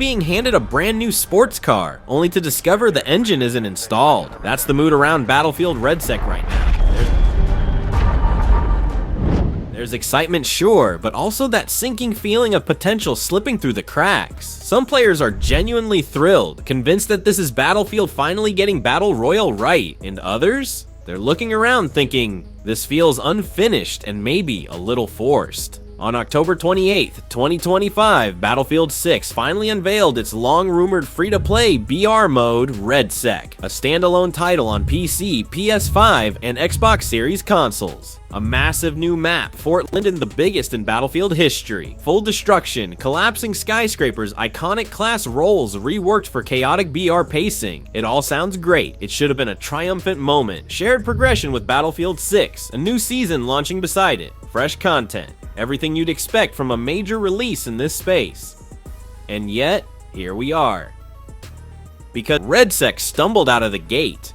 being handed a brand new sports car, only to discover the engine isn't installed. That's the mood around Battlefield Redsec right now. There's excitement, sure, but also that sinking feeling of potential slipping through the cracks. Some players are genuinely thrilled, convinced that this is Battlefield finally getting Battle Royale right, and others? They're looking around thinking, this feels unfinished and maybe a little forced. On October 28th, 2025, Battlefield 6 finally unveiled its long-rumored free-to-play BR mode, Redsec, a standalone title on PC, PS5, and Xbox Series consoles. A massive new map, Fort Lyndon the biggest in Battlefield history. Full destruction, collapsing skyscrapers, iconic class roles reworked for chaotic BR pacing. It all sounds great. It should have been a triumphant moment. Shared progression with Battlefield 6, a new season launching beside it. Fresh content. Everything you'd expect from a major release in this space. And yet, here we are. Because Redsec stumbled out of the gate.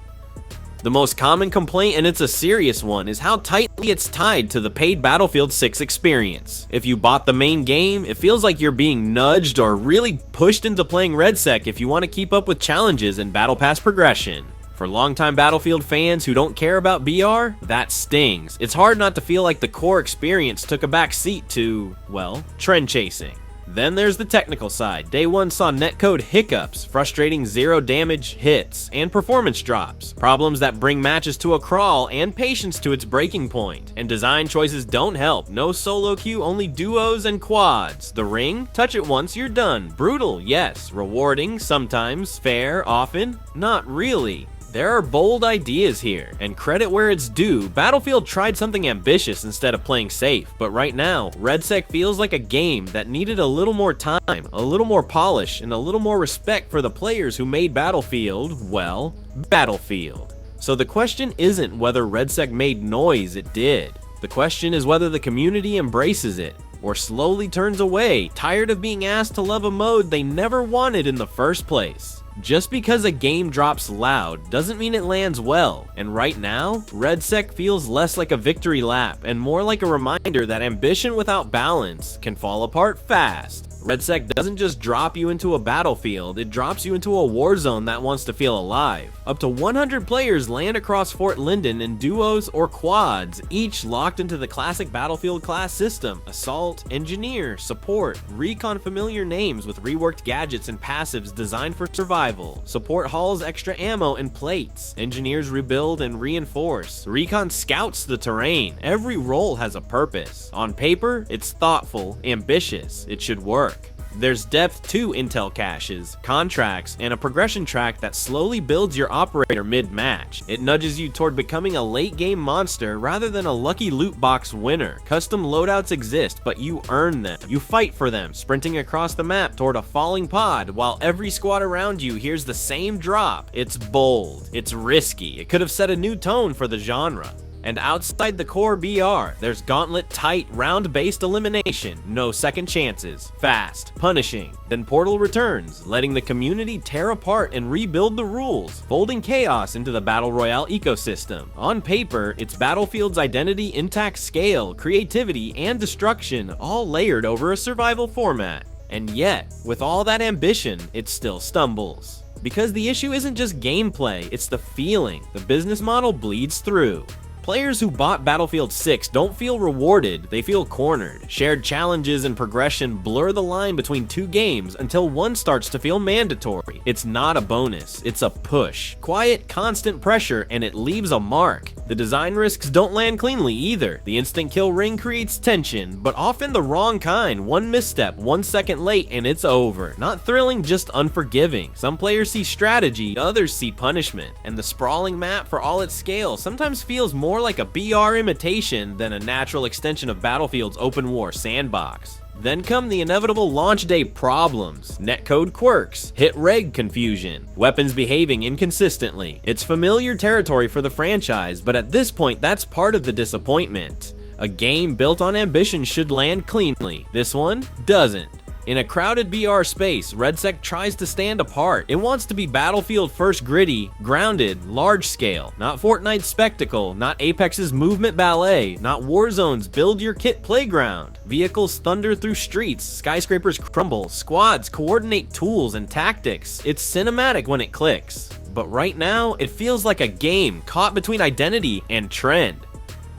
The most common complaint, and it's a serious one, is how tightly it's tied to the paid Battlefield 6 experience. If you bought the main game, it feels like you're being nudged or really pushed into playing Redsec if you want to keep up with challenges and Battle Pass progression. For longtime Battlefield fans who don't care about BR, that stings. It's hard not to feel like the core experience took a back seat to, well, trend chasing. Then there's the technical side. Day one saw netcode hiccups, frustrating zero damage hits, and performance drops. Problems that bring matches to a crawl and patience to its breaking point. And design choices don't help. No solo queue, only duos and quads. The ring? Touch it once, you're done. Brutal, yes. Rewarding, sometimes. Fair, often. Not really. There are bold ideas here, and credit where it's due, Battlefield tried something ambitious instead of playing safe, but right now, Redsec feels like a game that needed a little more time, a little more polish, and a little more respect for the players who made Battlefield, well, Battlefield. So the question isn't whether Redsec made noise, it did. The question is whether the community embraces it, or slowly turns away, tired of being asked to love a mode they never wanted in the first place. Just because a game drops loud doesn't mean it lands well, and right now, Redsec feels less like a victory lap and more like a reminder that ambition without balance can fall apart fast. Redsec doesn't just drop you into a battlefield, it drops you into a war zone that wants to feel alive. Up to 100 players land across Fort Lyndon in duos or quads, each locked into the classic Battlefield class system. Assault, Engineer, Support, Recon familiar names with reworked gadgets and passives designed for survival. Support hauls extra ammo and plates. Engineers rebuild and reinforce. Recon scouts the terrain. Every role has a purpose. On paper, it's thoughtful, ambitious, it should work. There's depth to intel caches, contracts, and a progression track that slowly builds your operator mid-match. It nudges you toward becoming a late-game monster rather than a lucky loot box winner. Custom loadouts exist, but you earn them. You fight for them, sprinting across the map toward a falling pod, while every squad around you hears the same drop. It's bold. It's risky. It could have set a new tone for the genre. And outside the core BR, there's gauntlet-tight, round-based elimination, no second chances, fast, punishing. Then Portal returns, letting the community tear apart and rebuild the rules, folding chaos into the Battle Royale ecosystem. On paper, it's Battlefield's identity, intact scale, creativity, and destruction, all layered over a survival format. And yet, with all that ambition, it still stumbles. Because the issue isn't just gameplay, it's the feeling. The business model bleeds through. Players who bought Battlefield 6 don't feel rewarded, they feel cornered. Shared challenges and progression blur the line between two games until one starts to feel mandatory. It's not a bonus, it's a push. Quiet, constant pressure, and it leaves a mark. The design risks don't land cleanly either. The instant kill ring creates tension, but often the wrong kind. One misstep, 1 second late, and it's over. Not thrilling, just unforgiving. Some players see strategy, others see punishment. And the sprawling map, for all its scale, sometimes feels more like a BR imitation than a natural extension of Battlefield's open war sandbox. Then come the inevitable launch day problems, netcode quirks, hit reg confusion, weapons behaving inconsistently. It's familiar territory for the franchise, but at this point that's part of the disappointment. A game built on ambition should land cleanly. This one doesn't. In a crowded BR space, Redsec tries to stand apart. It wants to be Battlefield first gritty, grounded, large scale. Not Fortnite's spectacle, not Apex's movement ballet, not Warzone's build your kit playground. Vehicles thunder through streets, skyscrapers crumble, squads coordinate tools and tactics. It's cinematic when it clicks. But right now, it feels like a game caught between identity and trend.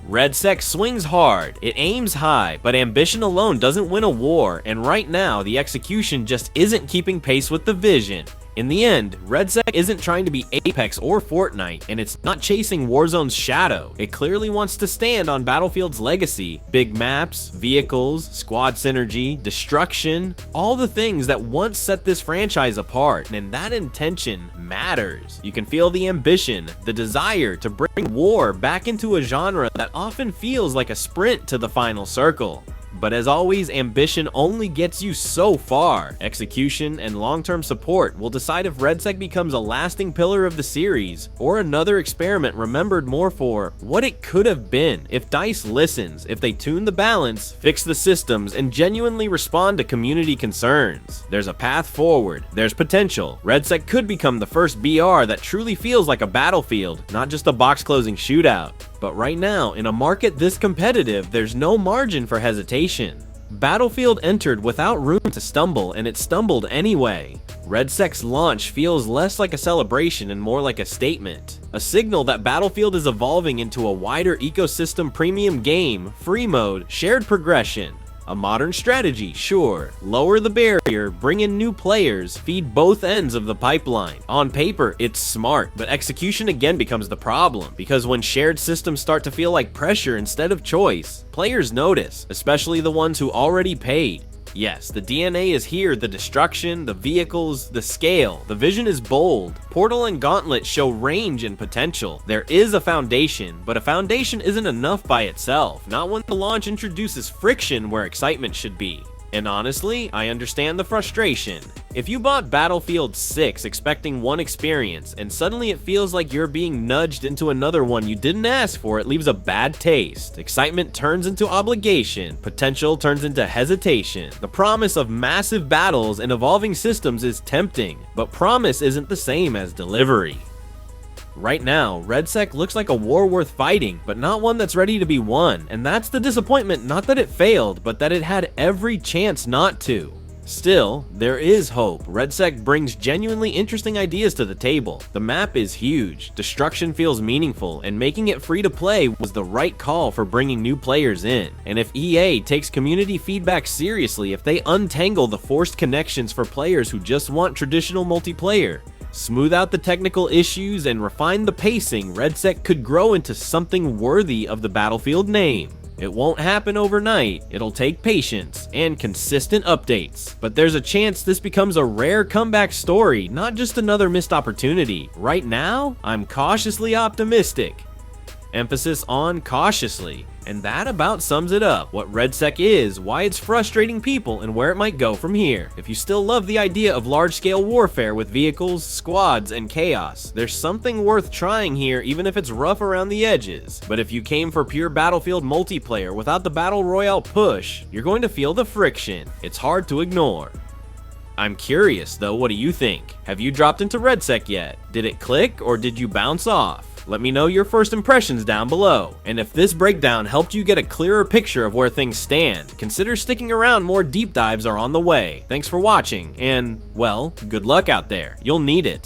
Redsec swings hard, it aims high, but ambition alone doesn't win a war, and right now the execution just isn't keeping pace with the vision. In the end, Redsec isn't trying to be Apex or Fortnite, and it's not chasing Warzone's shadow. It clearly wants to stand on Battlefield's legacy. Big maps, vehicles, squad synergy, destruction, all the things that once set this franchise apart, and that intention matters. You can feel the ambition, the desire to bring war back into a genre that often feels like a sprint to the final circle. But as always, ambition only gets you so far. Execution and long-term support will decide if Redsec becomes a lasting pillar of the series, or another experiment remembered more for what it could have been if DICE listens, if they tune the balance, fix the systems, and genuinely respond to community concerns. There's a path forward, there's potential. Redsec could become the first BR that truly feels like a Battlefield, not just a box-closing shootout. But right now, in a market this competitive, there's no margin for hesitation. Battlefield entered without room to stumble, and it stumbled anyway. Redsec's launch feels less like a celebration and more like a statement. A signal that Battlefield is evolving into a wider ecosystem premium game, free mode, shared progression. A modern strategy, sure. Lower the barrier, bring in new players, feed both ends of the pipeline. On paper, it's smart, but execution again becomes the problem, because when shared systems start to feel like pressure instead of choice, players notice, especially the ones who already paid. Yes, the DNA is here, the destruction, the vehicles, the scale. The vision is bold. Portal and Gauntlet show range and potential. There is a foundation, but a foundation isn't enough by itself, not when the launch introduces friction where excitement should be. And honestly, I understand the frustration. If you bought Battlefield 6 expecting one experience, and suddenly it feels like you're being nudged into another one you didn't ask for, it leaves a bad taste. Excitement turns into obligation, potential turns into hesitation. The promise of massive battles and evolving systems is tempting, but promise isn't the same as delivery. Right now, Redsec looks like a war worth fighting, but not one that's ready to be won, and that's the disappointment, not that it failed, but that it had every chance not to. Still, there is hope. Redsec brings genuinely interesting ideas to the table. The map is huge, destruction feels meaningful, and making it free to play was the right call for bringing new players in. And if EA takes community feedback seriously, if they untangle the forced connections for players who just want traditional multiplayer, smooth out the technical issues, and refine the pacing, Redsec could grow into something worthy of the Battlefield name. It won't happen overnight, it'll take patience and consistent updates. But there's a chance this becomes a rare comeback story, not just another missed opportunity. Right now, I'm cautiously optimistic. Emphasis on cautiously. And that about sums it up. What Redsec is, why it's frustrating people, and where it might go from here. If you still love the idea of large-scale warfare with vehicles, squads, and chaos, there's something worth trying here even if it's rough around the edges. But if you came for pure Battlefield multiplayer without the Battle Royale push, you're going to feel the friction. It's hard to ignore. I'm curious though, what do you think? Have you dropped into Redsec yet? Did it click or did you bounce off? Let me know your first impressions down below. And if this breakdown helped you get a clearer picture of where things stand, consider sticking around. More deep dives are on the way. Thanks for watching, and, well, good luck out there. You'll need it.